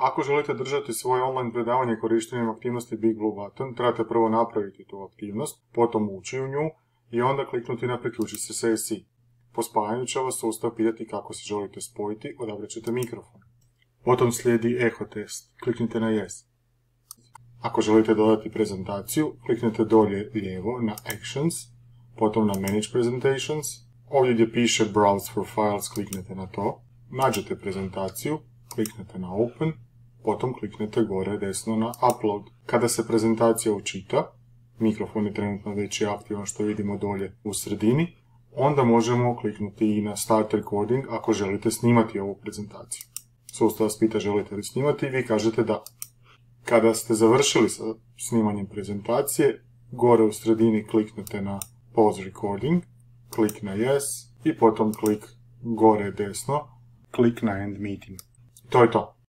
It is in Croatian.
Ako želite držati svoje online predavanje korištenjem aktivnosti Big Blue Button, trebate prvo napraviti tu aktivnost, potom ući u nju i onda kliknuti na priključi se sesiji. Po spajanju će vas sustav pitati kako se želite spojiti, odabrat ćete mikrofon. Potom slijedi eho test, kliknite na Yes. Ako želite dodati prezentaciju, kliknite dolje lijevo na Actions, potom na Manage Presentations. Ovdje gdje piše Browse for Files, kliknete na to. Nađete prezentaciju, kliknete na Open, potom kliknete gore desno na Upload. Kada se prezentacija učita, mikrofon je trenutno već aktivan što vidimo dolje u sredini, onda možemo kliknuti i na Start Recording ako želite snimati ovu prezentaciju. Sustav vas pita želite li snimati i vi kažete da. Kada ste završili sa snimanjem prezentacije, gore u sredini kliknete na Pause Recording, klik na Yes i potom klik gore desno, klik na End Meeting. To je to.